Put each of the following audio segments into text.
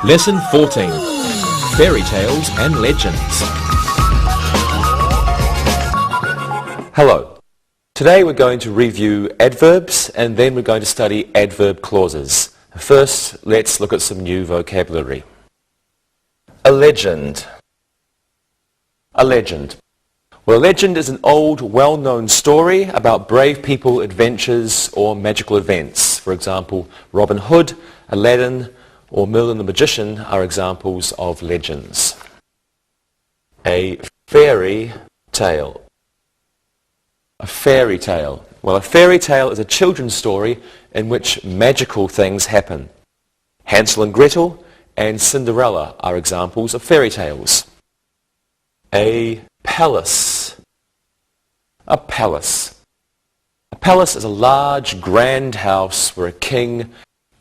Lesson 14. Fairy Tales and Legends. Hello. Today we're going to review adverbs and then we're going to study adverb clauses. First, let's look at some new vocabulary. A legend. A legend. Well, a legend is an old, well-known story about brave people, adventures, or magical events. For example, Robin Hood, Aladdin, or Merlin the Magician are examples of legends. A fairy tale. A fairy tale. Well, a fairy tale is a children's story in which magical things happen. Hansel and Gretel and Cinderella are examples of fairy tales. A palace. A palace. A palace is a large, grand house where a king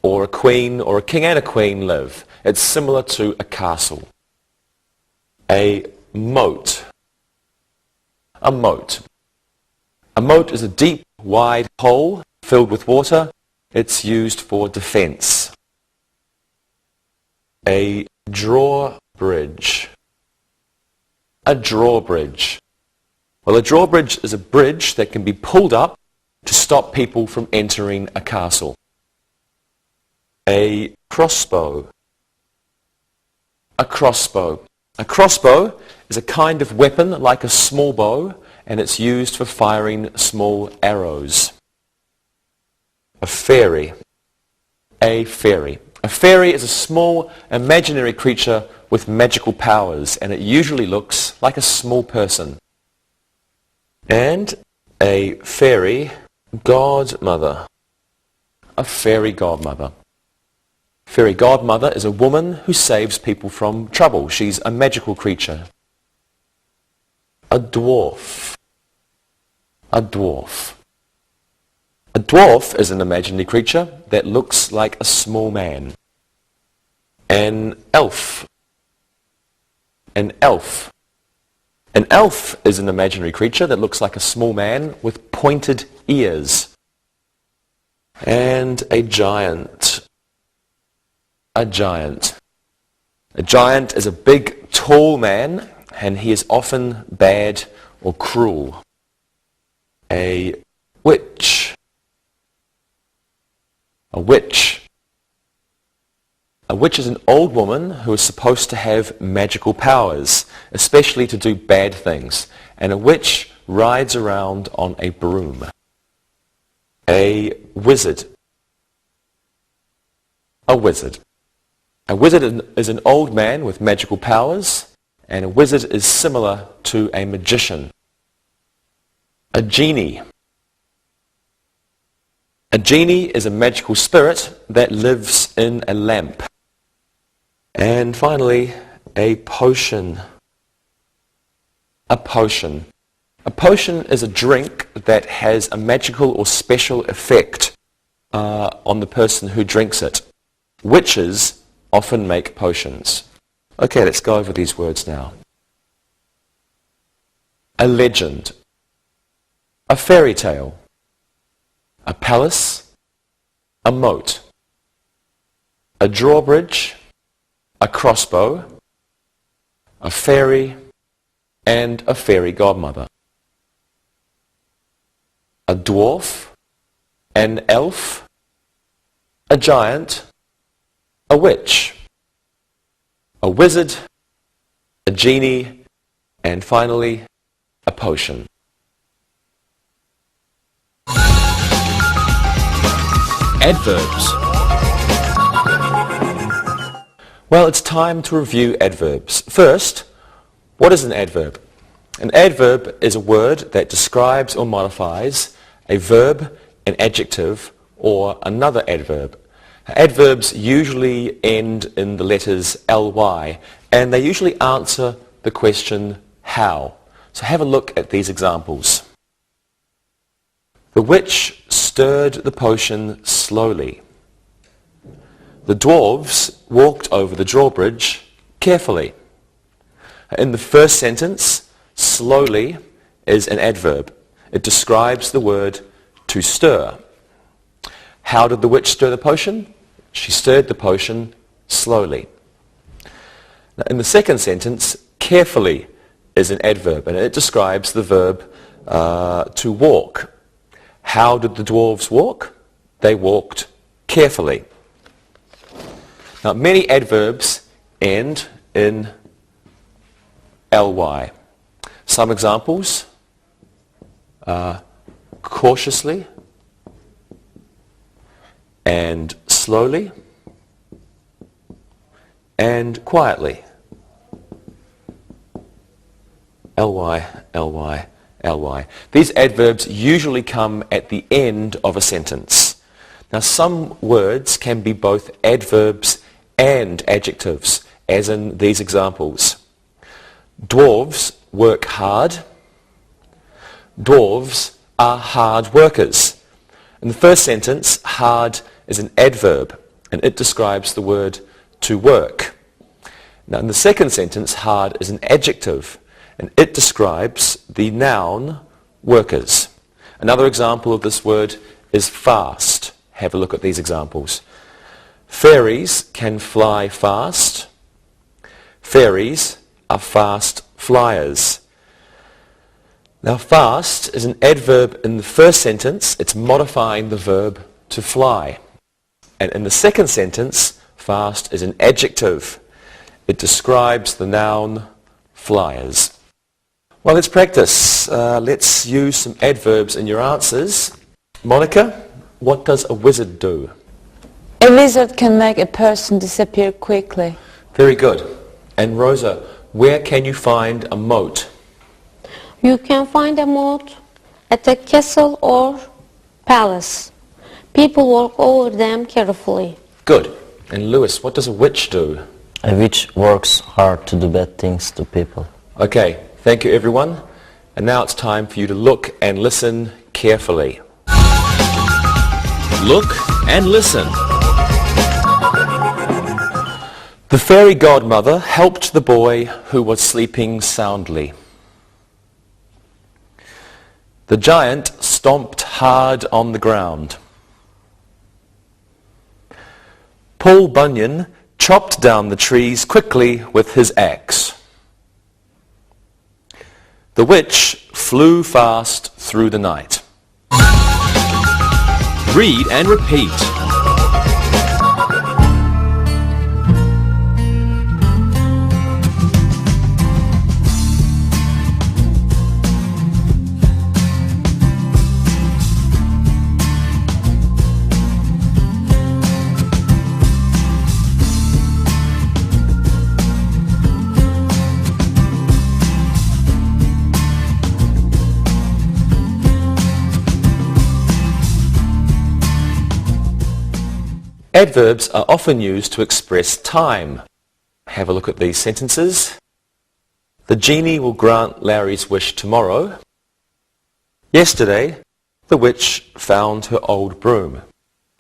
or a queen or a king and a queen live. It's similar to a castle. A moat. A moat. A moat is a deep, wide hole filled with water. It's used for defense. A drawbridge. A drawbridge. Well, a drawbridge is a bridge that can be pulled up to stop people from entering a castle. A crossbow. A crossbow. A crossbow is a kind of weapon like a small bow, and it's used for firing small arrows. A fairy. A fairy. A fairy is a small imaginary creature with magical powers, and it usually looks like a small person. And a fairy godmother. A fairy godmother. Fairy godmother is a woman who saves people from trouble. She's a magical creature. A dwarf. A dwarf. A dwarf is an imaginary creature that looks like a small man. An elf. An elf. An elf is an imaginary creature that looks like a small man with pointed ears. And a giant. A giant. A giant is a big, tall man, and he is often bad or cruel. A witch. A witch. A witch is an old woman who is supposed to have magical powers, especially to do bad things, and a witch rides around on a broom. A wizard. A wizard. A wizard is an old man with magical powers, and a wizard is similar to a magician. A genie. A genie is a magical spirit that lives in a lamp. And finally, a potion. A potion. A potion is a drink that has a magical or special effect on the person who drinks it. Witches often make potions. Okay, let's go over these words now. A legend. A fairy tale. A palace. A moat. A drawbridge. A crossbow. A fairy. And a fairy godmother. A dwarf. An elf. A giant. A witch, a wizard, a genie, and finally, a potion. Adverbs. Well, it's time to review adverbs. First, what is an adverb? An adverb is a word that describes or modifies a verb, an adjective, or another adverb. Adverbs usually end in the letters ly, and they usually answer the question how. So have a look at these examples. The witch stirred the potion slowly. The dwarves walked over the drawbridge carefully. In the first sentence, slowly is an adverb. It describes the word to stir. How did the witch stir the potion? She stirred the potion slowly. Now, in the second sentence, carefully is an adverb, and it describes the verb to walk. How did the dwarves walk? They walked carefully. Now, many adverbs end in ly. Some examples are cautiously and slowly and quietly. ly, ly, ly. These adverbs usually come at the end of a sentence. Now, some words can be both adverbs and adjectives, as in these examples. Dwarves work hard. Dwarves are hard workers. In the first sentence, hard is an adverb, and it describes the word to work. Now, in the second sentence, hard is an adjective, and it describes the noun workers. Another example of this word is fast. Have a look at these examples. Fairies can fly fast. Fairies are fast flyers. Now, fast is an adverb in the first sentence. It's modifying the verb to fly. And in the second sentence, fast is an adjective. It describes the noun flyers. Well, let's practice. Let's use some adverbs in your answers. Monica, what does a wizard do? A wizard can make a person disappear quickly. Very good. And Rosa, where can you find a moat? You can find a moat at a castle or palace. People walk over them carefully. Good. And Lewis, what does a witch do? A witch works hard to do bad things to people. Okay, thank you everyone. And now it's time for you to look and listen carefully. Look and listen. The fairy godmother helped the boy who was sleeping soundly. The giant stomped hard on the ground. Paul Bunyan chopped down the trees quickly with his axe. The witch flew fast through the night. Read and repeat. Adverbs are often used to express time. Have a look at these sentences. The genie will grant Larry's wish tomorrow. Yesterday, the witch found her old broom.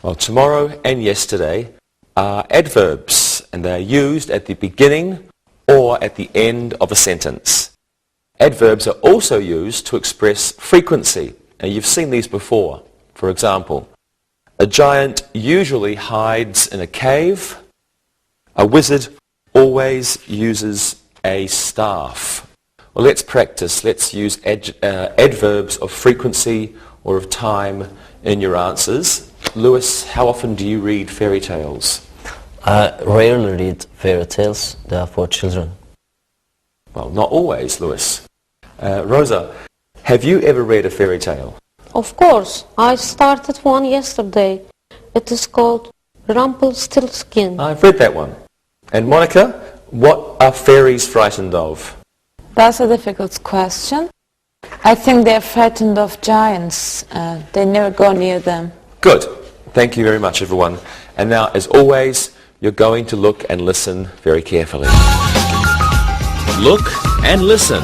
Well, tomorrow and yesterday are adverbs, and they are used at the beginning or at the end of a sentence. Adverbs are also used to express frequency. Now, you've seen these before. For example, a giant usually hides in a cave. A wizard always uses a staff. Well, let's practice. Let's use adverbs of frequency or of time in your answers. Lewis, how often do you read fairy tales? I rarely read fairy tales. They are for children. Well, not always, Lewis. Rosa, have you ever read a fairy tale? Of course, I started one yesterday. It is called Rumpelstiltskin. I've read that one. And Monica, what are fairies frightened of? That's a difficult question. I think they're frightened of giants. They never go near them. Good. Thank you very much, everyone. And now, as always, you're going to look and listen very carefully. Look and listen.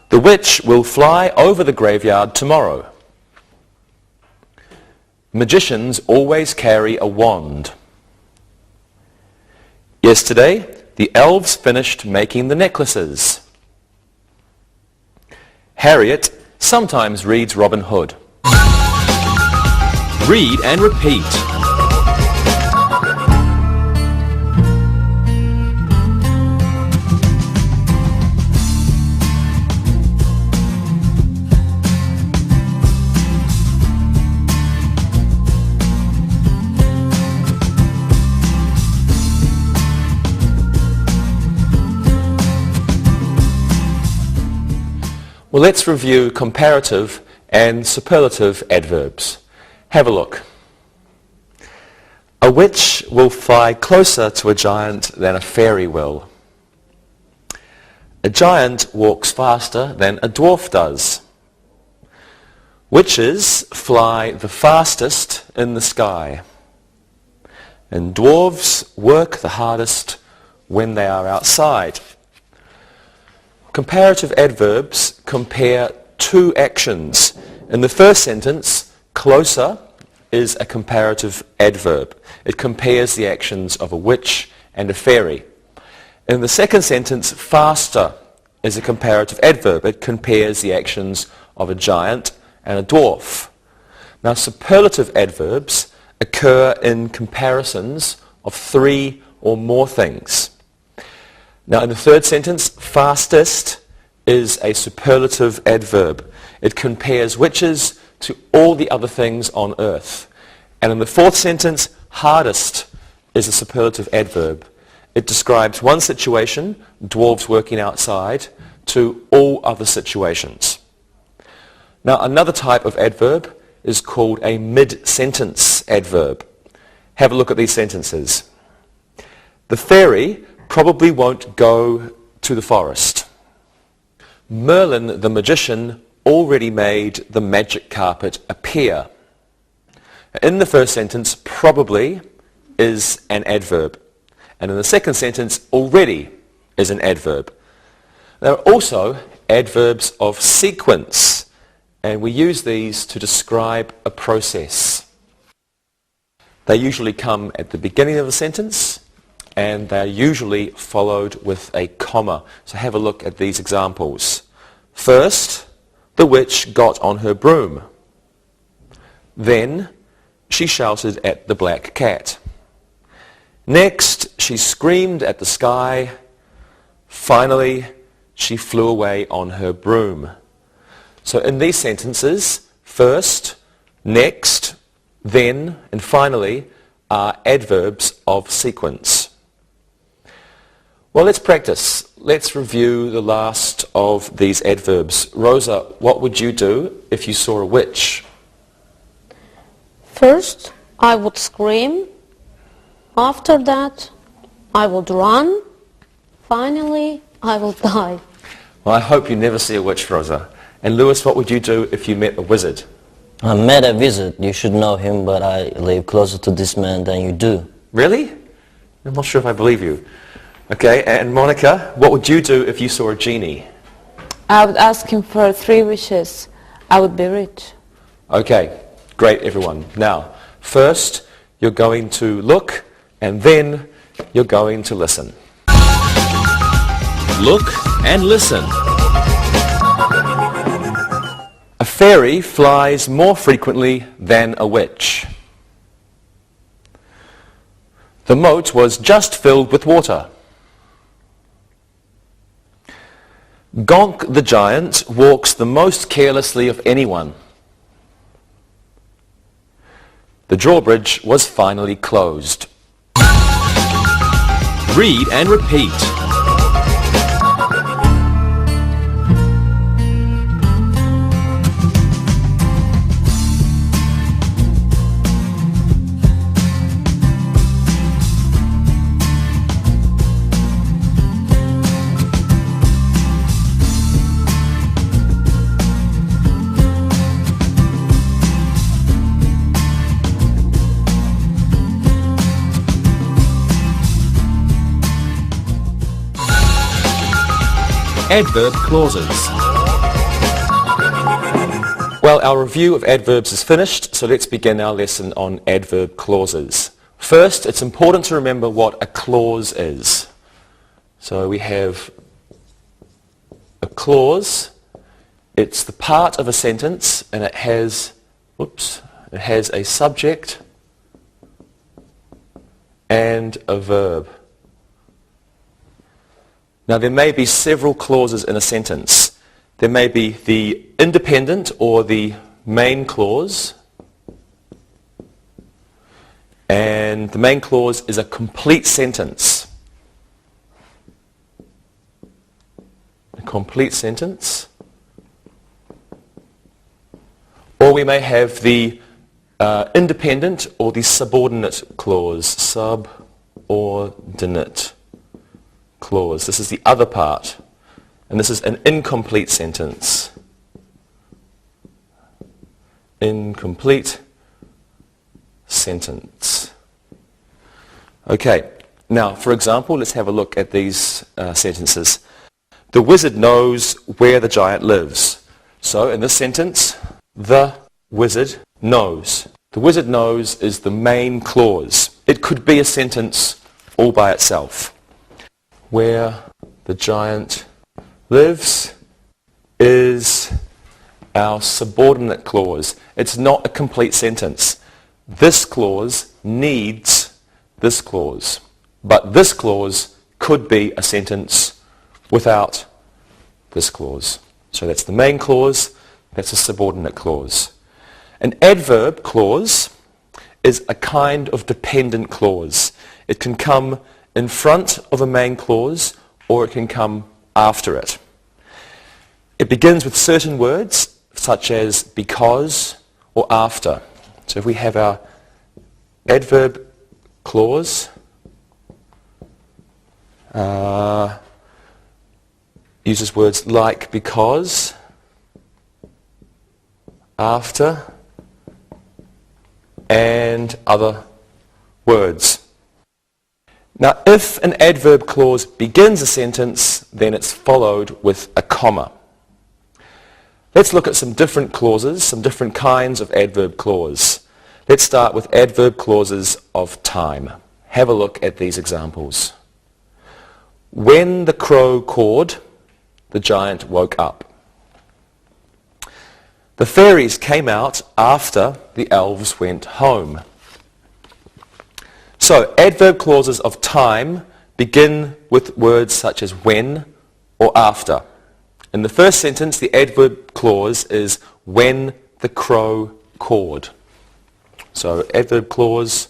The witch will fly over the graveyard tomorrow. Magicians always carry a wand. Yesterday, the elves finished making the necklaces. Harriet sometimes reads Robin Hood. Read and repeat. Well, let's review comparative and superlative adverbs. Have a look. A witch will fly closer to a giant than a fairy will. A giant walks faster than a dwarf does. Witches fly the fastest in the sky. And dwarves work the hardest when they are outside. Comparative adverbs compare two actions. In the first sentence, closer is a comparative adverb. It compares the actions of a witch and a fairy. In the second sentence, faster is a comparative adverb. It compares the actions of a giant and a dwarf. Now, superlative adverbs occur in comparisons of three or more things. Now, in the third sentence, fastest is a superlative adverb. It compares witches to all the other things on earth. And in the fourth sentence, hardest is a superlative adverb. It describes one situation, dwarves working outside, to all other situations. Now, another type of adverb is called a mid-sentence adverb. Have a look at these sentences. The fairy probably won't go to the forest. Merlin the magician already made the magic carpet appear. In the first sentence, probably is an adverb. And in the second sentence, already is an adverb. There are also adverbs of sequence, and we use these to describe a process. They usually come at the beginning of a sentence, and they're usually followed with a comma. So have a look at these examples. First, the witch got on her broom. Then, she shouted at the black cat. Next, she screamed at the sky. Finally, she flew away on her broom. So in these sentences, first, next, then, and finally are adverbs of sequence. Well, let's practice. Let's review the last of these adverbs. Rosa, what would you do if you saw a witch? First, I would scream. After that, I would run. Finally, I will die. Well, I hope you never see a witch, Rosa. And Lewis, what would you do if you met a wizard? I met a wizard. You should know him, but I live closer to this man than you do. Really? I'm not sure if I believe you. Okay, and Monica, what would you do if you saw a genie? I would ask him for 3 wishes. I would be rich. Okay, great everyone. Now, first you're going to look and then you're going to listen. Look and listen. A fairy flies more frequently than a witch. The moat was just filled with water. Gonk the giant walks the most carelessly of anyone. The drawbridge was finally closed. Read and repeat. Adverb clauses. Well, our review of adverbs is finished, so let's begin our lesson on adverb clauses. First, it's important to remember what a clause is. So we have a clause. It's the part of a sentence, and it has a subject and a verb. Now, there may be several clauses in a sentence. There may be the independent or the main clause. And the main clause is a complete sentence. A complete sentence. we may have the independent or the subordinate clause. Subordinate clause. This is the other part. And this is an incomplete sentence. Incomplete sentence. Okay, now for example, let's have a look at these sentences. The wizard knows where the giant lives. So in this sentence, the wizard knows. The wizard knows is the main clause. It could be a sentence all by itself. Where the giant lives is our subordinate clause. It's not a complete sentence. This clause needs this clause. But this clause could be a sentence without this clause. So that's the main clause, that's a subordinate clause. An adverb clause is a kind of dependent clause. It can come in front of a main clause or it can come after it. It begins with certain words such as because or after. So if we have our adverb clause, uses words like because, after, and other words. Now, if an adverb clause begins a sentence, then it's followed with a comma. Let's look at some different clauses, some different kinds of adverb clause. Let's start with adverb clauses of time. Have a look at these examples. When the crow cawed, the giant woke up. The fairies came out after the elves went home. So, adverb clauses of time begin with words such as when or after. In the first sentence, the adverb clause is when the crow cawed. So, adverb clause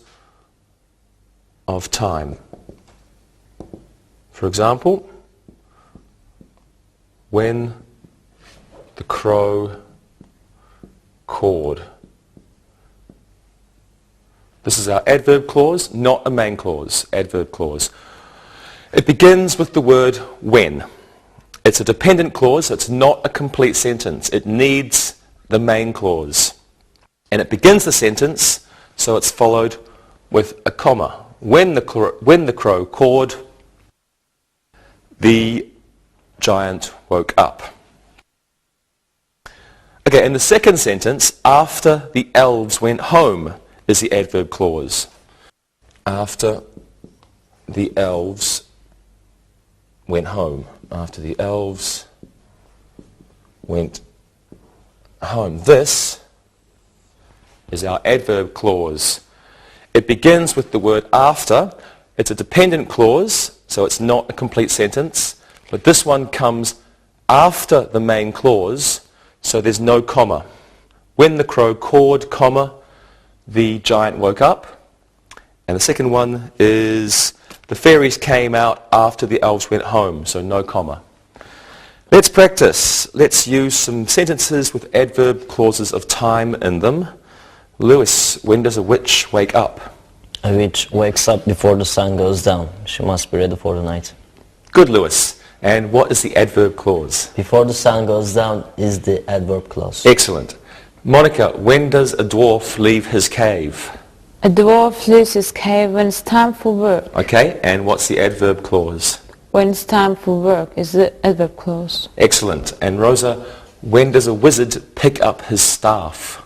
of time. For example, when the crow cawed. This is our adverb clause, not a main clause, adverb clause. It begins with the word when. It's a dependent clause, so it's not a complete sentence. It needs the main clause. And it begins the sentence, so it's followed with a comma. When the crow cawed, the giant woke up. Okay, in the second sentence, after the elves went home is the adverb clause. After the elves went home. After the elves went home. This is our adverb clause. It begins with the word after. It's a dependent clause, so it's not a complete sentence. But this one comes after the main clause, so there's no comma. When the crow cawed, comma, the giant woke up. And the second one is the fairies came out after the elves went home, so no comma. Let's practice. Let's use some sentences with adverb clauses of time in them. Lewis, when does a witch wake up? A witch wakes up before the sun goes down. She must be ready for the night. Good, Lewis. And what is the adverb clause? Before the sun goes down is the adverb clause. Excellent. Monica, when does a dwarf leave his cave? A dwarf leaves his cave when it's time for work. Okay, and what's the adverb clause? When it's time for work is the adverb clause. Excellent. And Rosa, when does a wizard pick up his staff?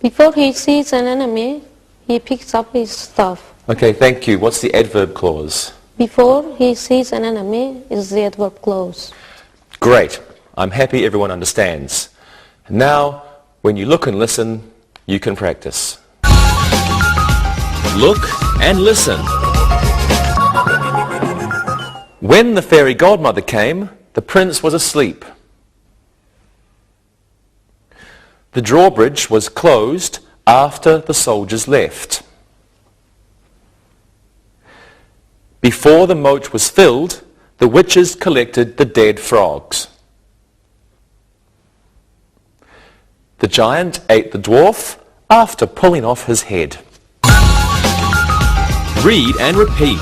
Before he sees an enemy, he picks up his staff. Okay, thank you. What's the adverb clause? Before he sees an enemy is the adverb clause. Great. I'm happy everyone understands. Now, when you look and listen, you can practice. Look and listen. When the fairy godmother came, the prince was asleep. The drawbridge was closed after the soldiers left. Before the moat was filled, the witches collected the dead frogs. The giant ate the dwarf after pulling off his head. Read and repeat.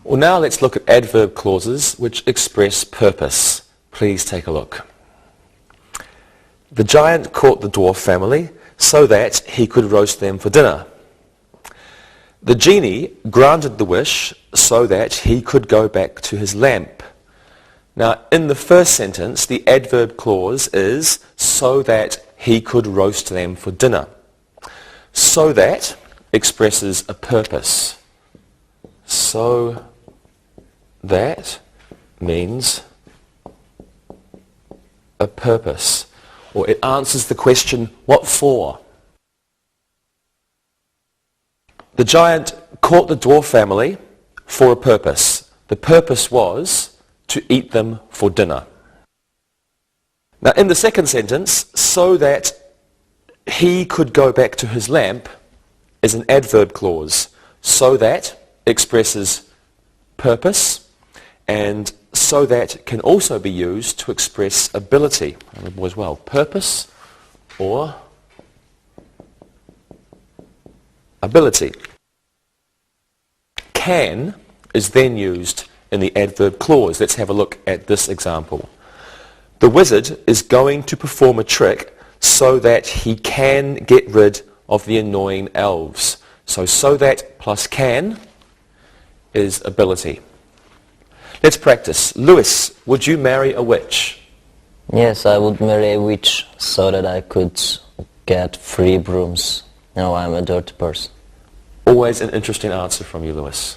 Well, now let's look at adverb clauses which express purpose. Please take a look. The giant caught the dwarf family so that he could roast them for dinner. The genie granted the wish so that he could go back to his lamp. Now, in the first sentence, the adverb clause is so that he could roast them for dinner. So that expresses a purpose. So that means a purpose, or it answers the question, what for? The giant caught the dwarf family for a purpose. The purpose was to eat them for dinner. Now, in the second sentence, so that he could go back to his lamp is an adverb clause. So that expresses purpose, and so that can also be used to express ability as well. Purpose or ability. Can is then used in the adverb clause. Let's have a look at this example. The wizard is going to perform a trick so that he can get rid of the annoying elves. So that plus can is ability. Let's practice. Lewis, would you marry a witch? Yes, I would marry a witch so that I could get free brooms. No, I'm a dirty person. Always an interesting answer from you, Lewis.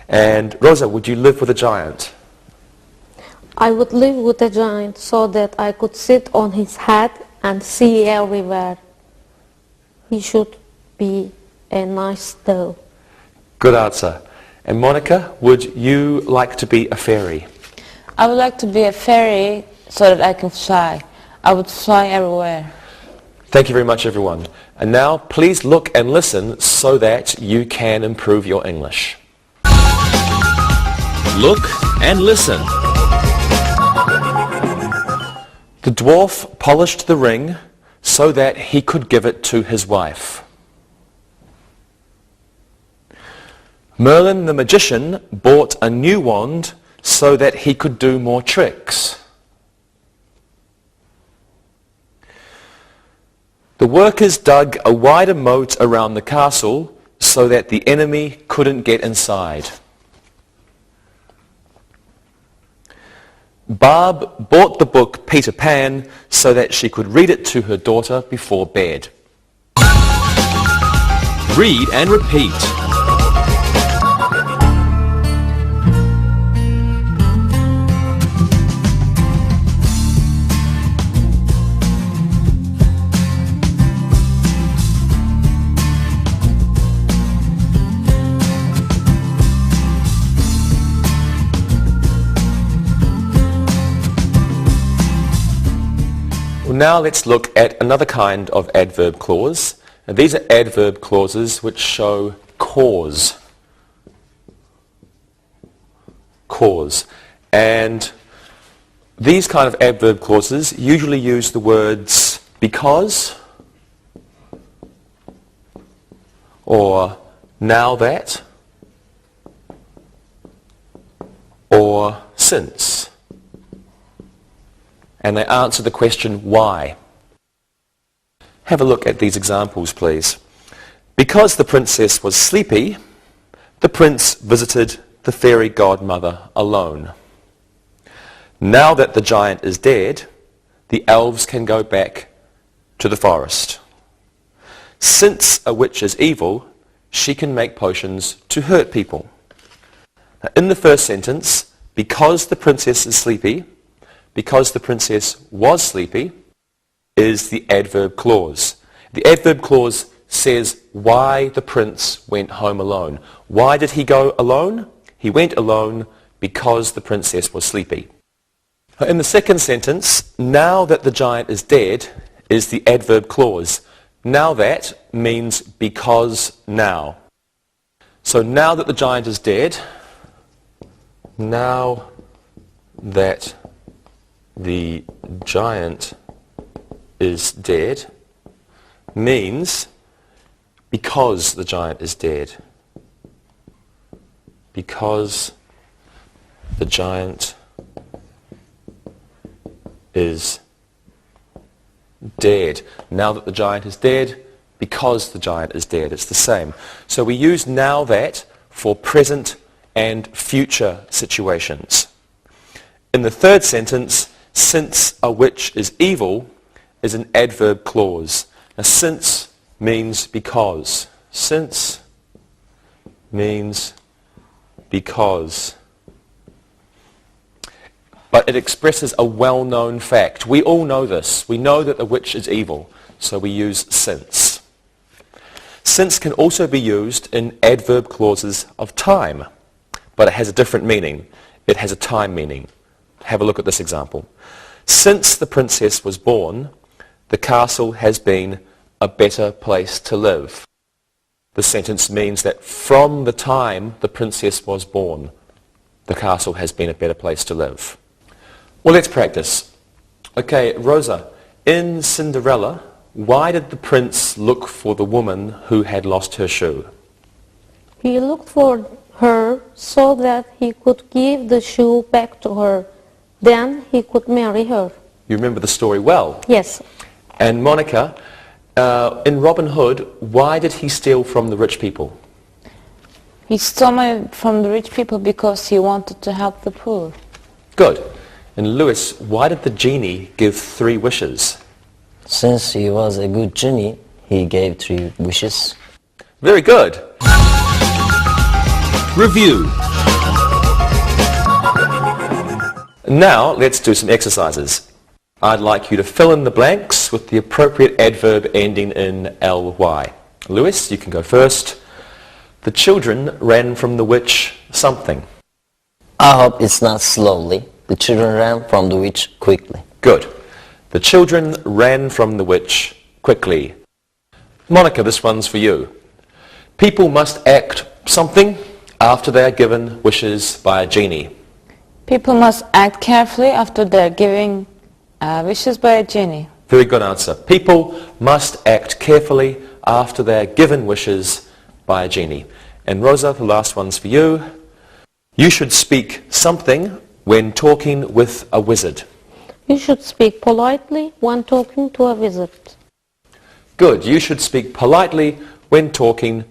And Rosa, would you live with a giant? I would live with a giant so that I could sit on his head and see everywhere. He should be a nice doll. Good answer. And Monica, would you like to be a fairy? I would like to be a fairy so that I can fly. I would fly everywhere. Thank you very much, everyone. And now, please look and listen so that you can improve your English. Look and listen. The dwarf polished the ring so that he could give it to his wife. Merlin the magician bought a new wand so that he could do more tricks. The workers dug a wider moat around the castle so that the enemy couldn't get inside. Barb bought the book Peter Pan so that she could read it to her daughter before bed. Read and repeat. Now let's look at another kind of adverb clause. Now, these are adverb clauses which show cause. Cause. And these kind of adverb clauses usually use the words because, or now that, or since. And they answer the question, why? Have a look at these examples, please. Because the princess was sleepy, the prince visited the fairy godmother alone. Now that the giant is dead, the elves can go back to the forest. Since a witch is evil, she can make potions to hurt people. Now, in the first sentence, because the princess is sleepy, because the princess was sleepy, is the adverb clause. The adverb clause says why the prince went home alone. Why did he go alone? He went alone because the princess was sleepy. In the second sentence, now that the giant is dead is the adverb clause. Now that means because now. So now that the giant is dead, now that the giant is dead means because the giant is dead. Because the giant is dead. Now that the giant is dead, because the giant is dead. It's the same. So we use now that for present and future situations. In the third sentence, since a witch is evil is an adverb clause. Now since means because. Since means because. But it expresses a well-known fact. We all know this. We know that the witch is evil, so we use since. Since can also be used in adverb clauses of time, but it has a different meaning. It has a time meaning. Have a look at this example. Since the princess was born, the castle has been a better place to live. The sentence means that from the time the princess was born, the castle has been a better place to live. Well, let's practice. Okay, Rosa, in Cinderella, why did the prince look for the woman who had lost her shoe? He looked for her so that he could give the shoe back to her. Then he could marry her. You remember the story well. Yes. And Monica, in Robin Hood, why did he steal from the rich people? He stole money from the rich people because he wanted to help the poor. Good. And Lewis, why did the genie give 3 wishes? Since he was a good genie, he gave 3 wishes. Very good. Review. Now let's do some exercises. I'd like you to fill in the blanks with the appropriate adverb ending in ly. Lewis, you can go first. The children ran from the witch something. I hope it's not slowly. The children ran from the witch quickly. Good. The children ran from the witch quickly. Monica, this one's for you. People must act something after they are given wishes by a genie. People must act carefully after they're giving wishes by a genie. Very good answer. People must act carefully after they are given wishes by a genie. And Rosa, the last one's for you. You should speak something when talking with a wizard. You should speak politely when talking to a wizard. Good. You should speak politely when talking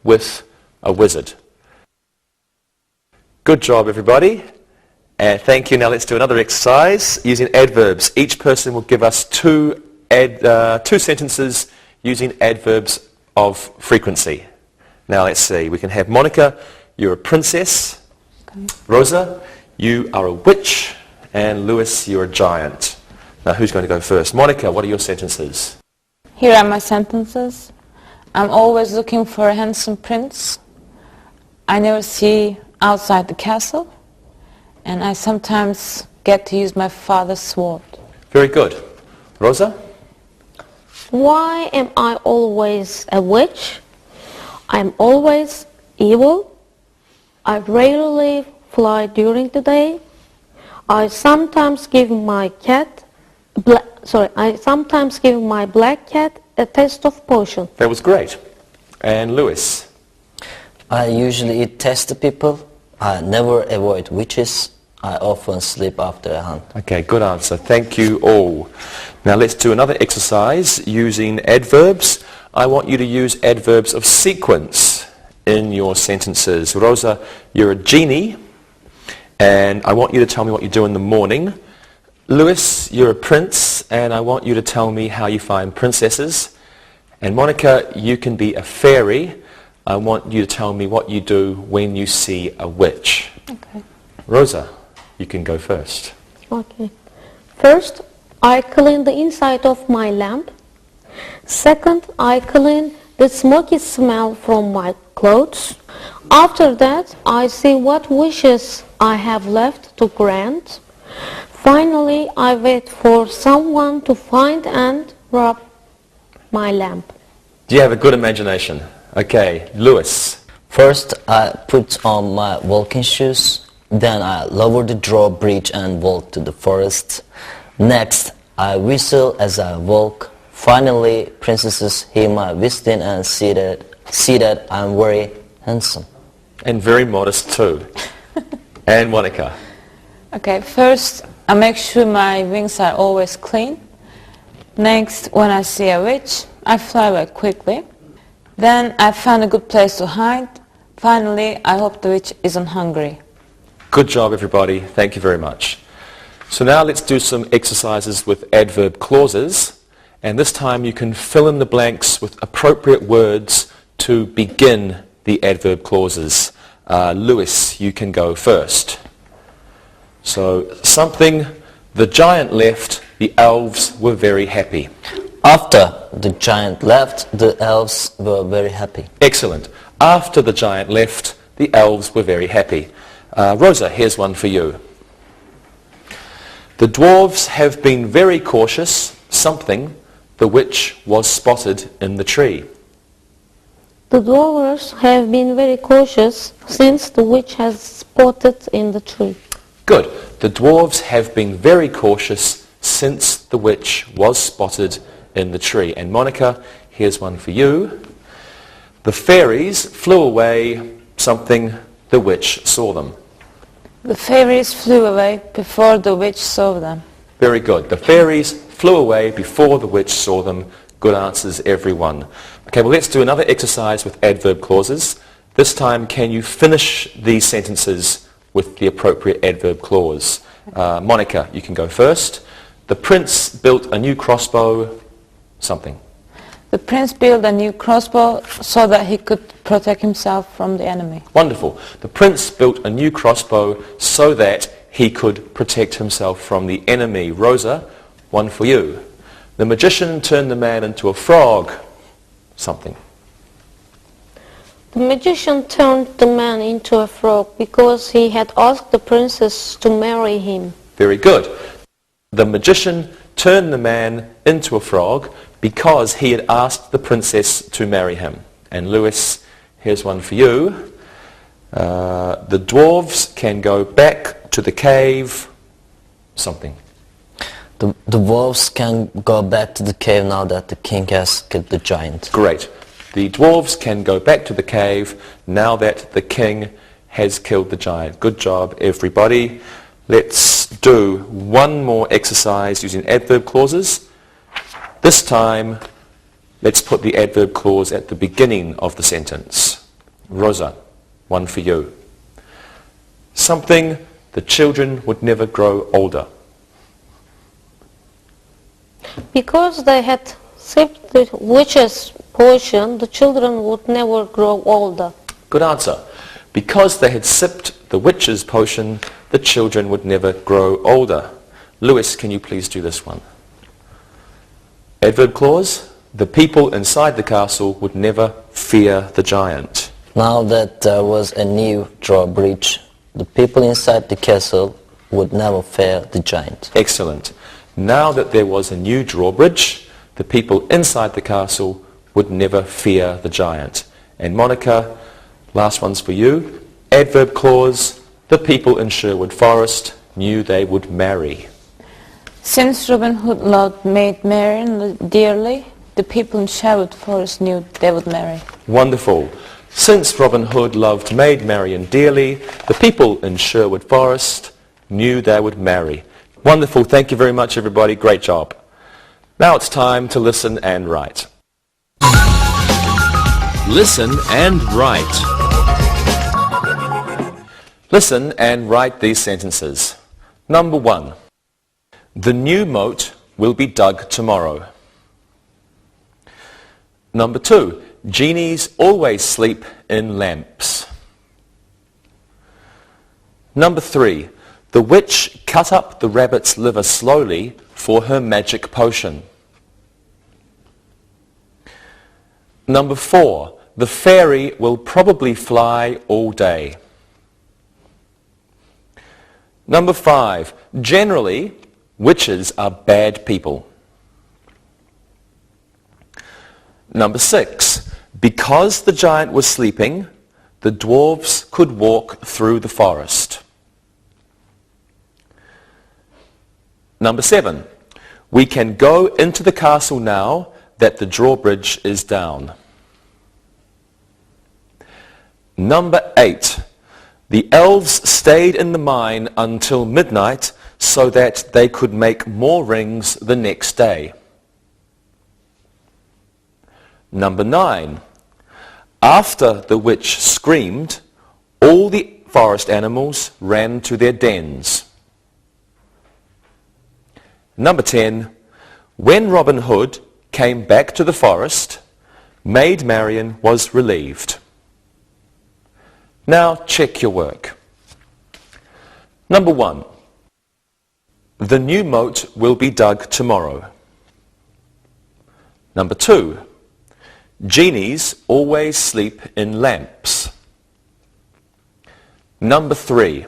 with a wizard. Good job, everybody. And thank you. Now let's do another exercise using adverbs. Each person will give us two sentences using adverbs of frequency. Now let's see. We can have Monica, you're a princess. Okay. Rosa, you are a witch. And Lewis, you're a giant. Now who's going to go first? Monica, what are your sentences? Here are my sentences. I'm always looking for a handsome prince. I never see outside the castle. And I sometimes get to use my father's sword. Very good. Rosa? Why am I always a witch? I'm always evil. I rarely fly during the day. I sometimes give my black cat a taste of potion. That was great. And Lewis? I usually eat tasty people. I never avoid witches. I often sleep after a hunt. Okay, good answer. Thank you all. Now let's do another exercise using adverbs. I want you to use adverbs of sequence in your sentences. Rosa, you're a genie, and I want you to tell me what you do in the morning. Lewis, you're a prince, and I want you to tell me how you find princesses. And Monica, you can be a fairy. I want you to tell me what you do when you see a witch. Okay. Rosa, you can go first. Okay. First, I clean the inside of my lamp. Second, I clean the smoky smell from my clothes. After that, I see what wishes I have left to grant. Finally, I wait for someone to find and rub my lamp. Do you have a good imagination? Okay, Lewis. First, I put on my walking shoes. Then I lower the drawbridge and walk to the forest. Next, I whistle as I walk. Finally, princesses hear my whistling and see that I'm very handsome. And very modest too. And Monica. Okay, first I make sure my wings are always clean. Next, when I see a witch, I fly away quickly. Then I find a good place to hide. Finally, I hope the witch isn't hungry. Good job, everybody. Thank you very much. So now let's do some exercises with adverb clauses. And this time you can fill in the blanks with appropriate words to begin the adverb clauses. Lewis, you can go first. So something, the giant left, the elves were very happy. After the giant left, the elves were very happy. Excellent. After the giant left, the elves were very happy. Rosa, here's one for you. The dwarves have been very cautious. Something, the witch was spotted in the tree. The dwarves have been very cautious since the witch has spotted in the tree. Good. The dwarves have been very cautious since the witch was spotted in the tree. And Monica, here's one for you. The fairies flew away. Something, the witch saw them. The fairies flew away before the witch saw them. Very good. The fairies flew away before the witch saw them. Good answers, everyone. Okay, well, let's do another exercise with adverb clauses. This time, can you finish these sentences with the appropriate adverb clause? Monica, you can go first. The prince built a new crossbow. Something. The prince built a new crossbow so that he could protect himself from the enemy. Wonderful. The prince built a new crossbow so that he could protect himself from the enemy. Rosa, one for you. The magician turned the man into a frog. Something. The magician turned the man into a frog because he had asked the princess to marry him. Very good. The magician turned the man into a frog because he had asked the princess to marry him. And Lewis, here's one for you. The dwarves can go back to the cave. Something. The dwarves can go back to the cave now that the king has killed the giant. Great. The dwarves can go back to the cave now that the king has killed the giant. Good job, everybody. Let's do one more exercise using adverb clauses. This time, let's put the adverb clause at the beginning of the sentence. Rosa, one for you. Something, the children would never grow older. Because they had sipped the witch's potion, the children would never grow older. Good answer. Because they had sipped the witch's potion, the children would never grow older. Lewis, can you please do this one? Adverb clause, the people inside the castle would never fear the giant. Now that there was a new drawbridge, the people inside the castle would never fear the giant. Excellent. Now that there was a new drawbridge, the people inside the castle would never fear the giant. And Monica, last one's for you. Adverb clause, the people in Sherwood Forest knew they would marry. Since Robin Hood loved Maid Marian dearly, the people in Sherwood Forest knew they would marry. Wonderful. Since Robin Hood loved Maid Marian dearly, the people in Sherwood Forest knew they would marry. Wonderful. Thank you very much, everybody. Great job. Now it's time to listen and write. Listen and write. Listen and write these sentences. Number 1. The new moat will be dug tomorrow. Number 2. Genies always sleep in lamps. Number 3. The witch cut up the rabbit's liver slowly for her magic potion. Number 4, the fairy will probably fly all day. Number 5, generally, witches are bad people. Number 6, because the giant was sleeping, the dwarves could walk through the forest. Number 7, we can go into the castle now that the drawbridge is down. Number 8, the elves stayed in the mine until midnight so that they could make more rings the next day. Number 9, after the witch screamed, all the forest animals ran to their dens. Number 10, when Robin Hood came back to the forest, Maid Marian was relieved. Now check your work. Number 1, the new moat will be dug tomorrow. Number 2, genies always sleep in lamps. Number 3,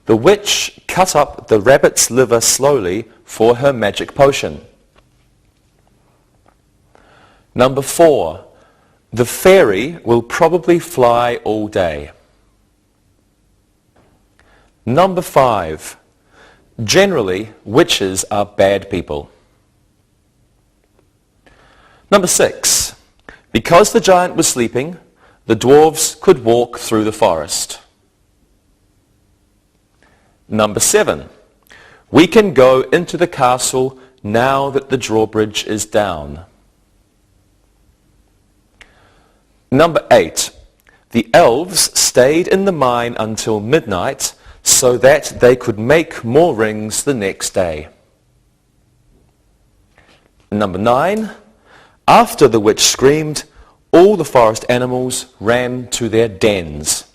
the witch cut up the rabbit's liver slowly for her magic potion. Number 4, the fairy will probably fly all day. Number 5, generally witches are bad people. Number 6, because the giant was sleeping, the dwarves could walk through the forest. Number 7, we can go into the castle now that the drawbridge is down. Number 8, the elves stayed in the mine until midnight so that they could make more rings the next day. Number 9, after the witch screamed, all the forest animals ran to their dens.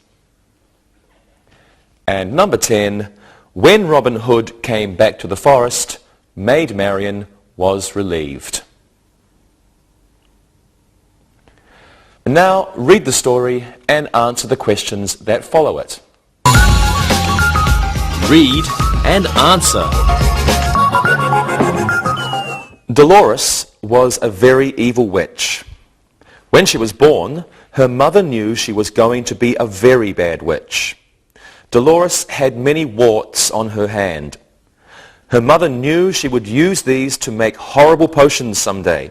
And number 10, when Robin Hood came back to the forest, Maid Marian was relieved. Now read the story and answer the questions that follow it. Read and answer. Dolores was a very evil witch. When she was born, her mother knew she was going to be a very bad witch. Dolores had many warts on her hand. Her mother knew she would use these to make horrible potions someday.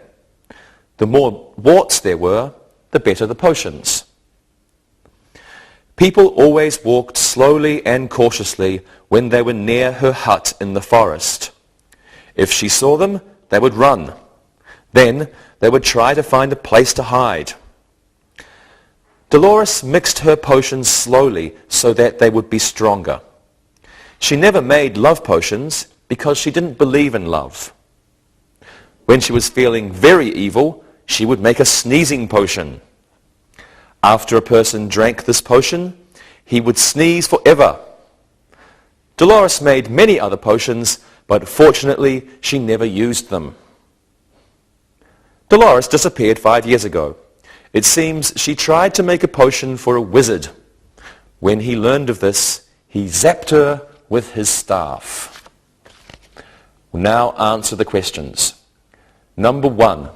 The more warts there were, the better the potions. People always walked slowly and cautiously when they were near her hut in the forest. If she saw them, they would run. Then they would try to find a place to hide. Dolores mixed her potions slowly so that they would be stronger. She never made love potions because she didn't believe in love. When she was feeling very evil, she would make a sneezing potion. After a person drank this potion, he would sneeze forever. Dolores made many other potions, but fortunately she never used them. Dolores disappeared 5 years ago. It seems she tried to make a potion for a wizard. When he learned of this, he zapped her with his staff. We'll now answer the questions. Number 1.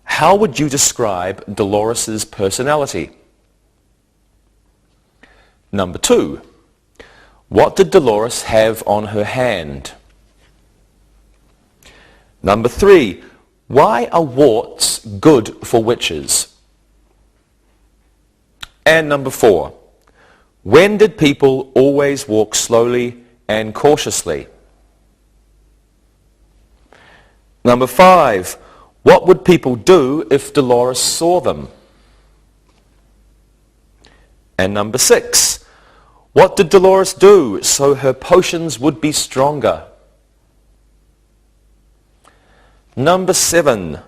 How would you describe Dolores' personality? Number 2. What did Dolores have on her hand? Number 3. Why are warts good for witches? And number 4. When did people always walk slowly and cautiously? Number 5. What would people do if Dolores saw them? And number 6. What did Dolores do so her potions would be stronger? Number 7.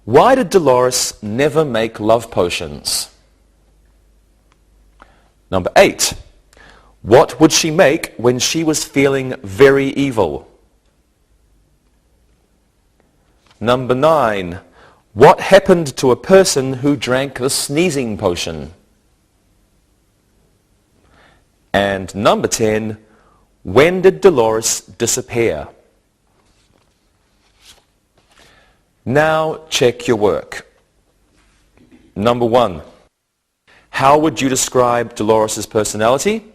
Why did Dolores never make love potions? Number 8. What would she make when she was feeling very evil? Number 9. What happened to a person who drank the sneezing potion? And number 10. When did Dolores disappear? Now check your work. Number 1. How would you describe Dolores' personality?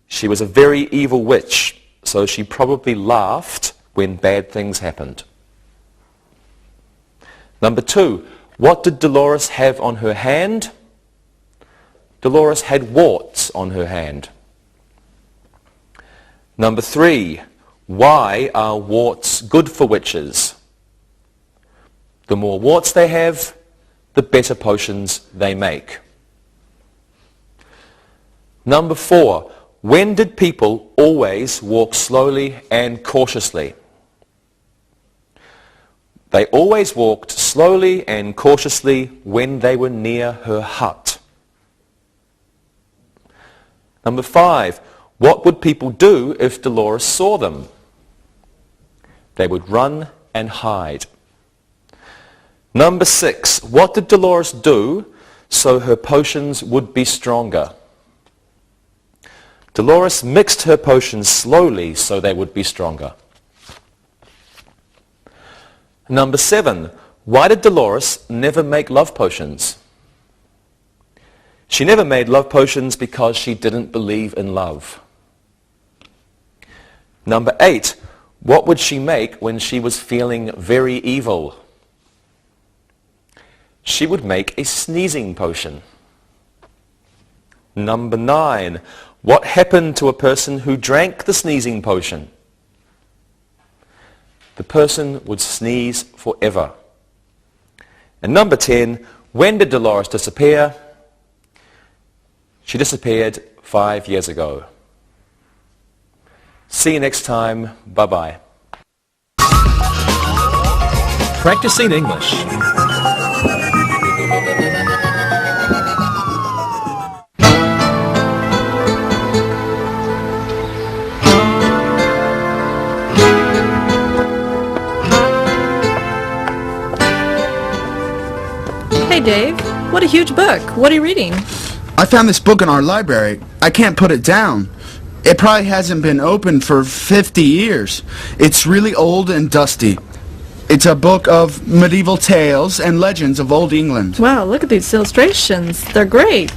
She was a very evil witch, so she probably laughed when bad things happened. Number 2. What did Dolores have on her hand? Dolores had warts on her hand. Number 3. Why are warts good for witches? The more warts they have, the better potions they make. Number 4. When did people always walk slowly and cautiously? They always walked slowly and cautiously when they were near her hut. Number 5. What would people do if Dolores saw them? They would run and hide. Number 6. What did Dolores do so her potions would be stronger? Dolores mixed her potions slowly so they would be stronger. Number 7. Why did Dolores never make love potions? She never made love potions because she didn't believe in love. Number 8. What would she make when she was feeling very evil? She would make a sneezing potion. Number 9. What happened to a person who drank the sneezing potion? The person would sneeze forever. And number 10. When did Dolores disappear? She disappeared 5 years ago. See you next time. Bye-bye. Practicing English. Hey Dave, what a huge book. What are you reading? I found this book in our library. I can't put it down. It probably hasn't been opened for 50 years. It's really old and dusty. It's a book of medieval tales and legends of old England. Wow, look at these illustrations. They're great.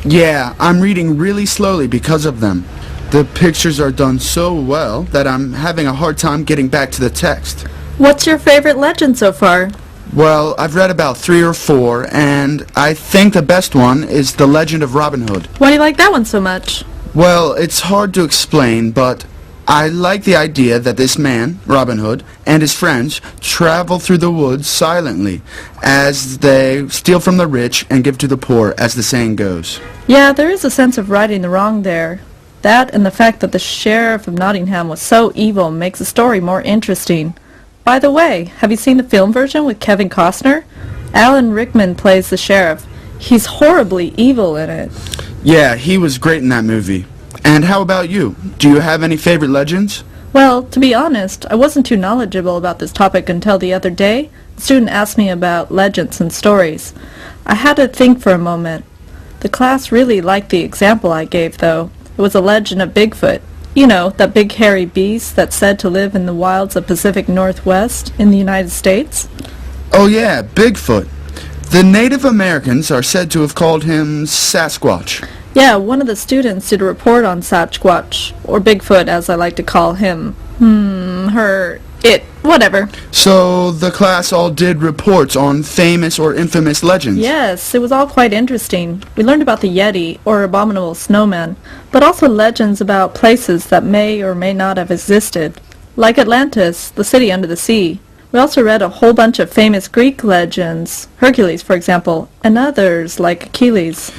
Yeah, I'm reading really slowly because of them. The pictures are done so well that I'm having a hard time getting back to the text. What's your favorite legend so far? Well, I've read about 3 or 4, and I think the best one is The Legend of Robin Hood. Why do you like that one so much? Well, it's hard to explain, but I like the idea that this man, Robin Hood, and his friends travel through the woods silently as they steal from the rich and give to the poor, as the saying goes. Yeah, there is a sense of righting the wrong there. That and the fact that the Sheriff of Nottingham was so evil makes the story more interesting. By the way, have you seen the film version with Kevin Costner? Alan Rickman plays the sheriff. He's horribly evil in it. Yeah, he was great in that movie. And how about you? Do you have any favorite legends? Well, to be honest, I wasn't too knowledgeable about this topic until the other day. The student asked me about legends and stories. I had to think for a moment. The class really liked the example I gave, though. It was a legend of Bigfoot. You know, that big hairy beast that's said to live in the wilds of Pacific Northwest in the United States. Oh yeah, Bigfoot. The Native Americans are said to have called him Sasquatch. Yeah, one of the students did a report on Sasquatch, or Bigfoot as I like to call him. Whatever. So the class all did reports on famous or infamous legends? Yes, it was all quite interesting. We learned about the Yeti, or abominable snowman, but also legends about places that may or may not have existed, like Atlantis, the city under the sea. We also read a whole bunch of famous Greek legends, Hercules, for example, and others like Achilles.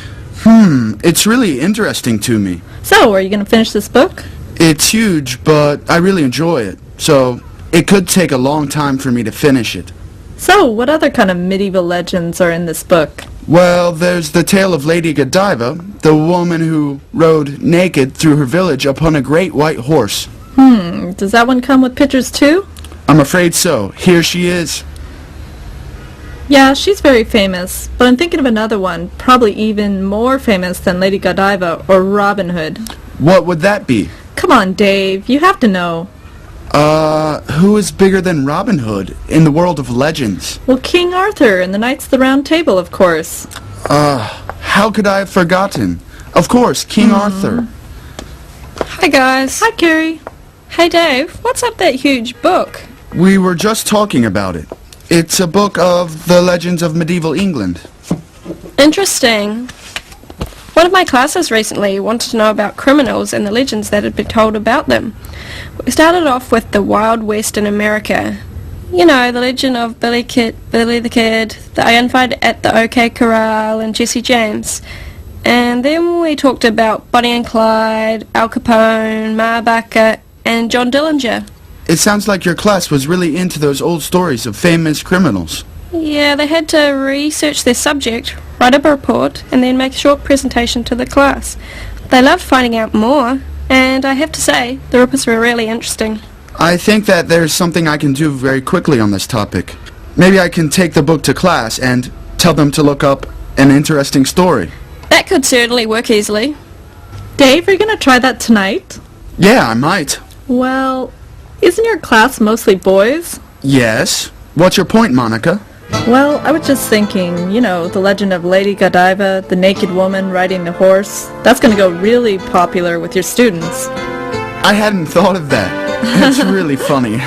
It's really interesting to me. So, are you going to finish this book? It's huge, but I really enjoy it, so it could take a long time for me to finish it. So, what other kind of medieval legends are in this book? Well, there's the tale of Lady Godiva, the woman who rode naked through her village upon a great white horse. Does that one come with pictures too? I'm afraid so. Here she is. Yeah, she's very famous, but I'm thinking of another one, probably even more famous than Lady Godiva or Robin Hood. What would that be? Come on, Dave, you have to know. Who is bigger than Robin Hood in the world of legends? Well, King Arthur and the Knights of the Round Table, of course. How could I have forgotten? Of course, King Arthur. Hi guys. Hi, Carrie. Hey Dave, what's up that huge book? We were just talking about it. It's a book of the legends of medieval England. Interesting. One of my classes recently wanted to know about criminals and the legends that had been told about them. We started off with the Wild West in America. You know, the legend of Billy the Kid, the gunfight at the OK Corral, and Jesse James. And then we talked about Bonnie and Clyde, Al Capone, Ma Barker, and John Dillinger. It sounds like your class was really into those old stories of famous criminals. Yeah, they had to research their subject, write up a report, and then make a short presentation to the class. They loved finding out more, and I have to say, the reports were really interesting. I think that there's something I can do very quickly on this topic. Maybe I can take the book to class and tell them to look up an interesting story. That could certainly work easily. Dave, are you going to try that tonight? Yeah, I might. Well, isn't your class mostly boys? Yes. What's your point, Monica? Well, I was just thinking, you know, the legend of Lady Godiva, the naked woman riding the horse. That's going to go really popular with your students. I hadn't thought of that. It's really funny.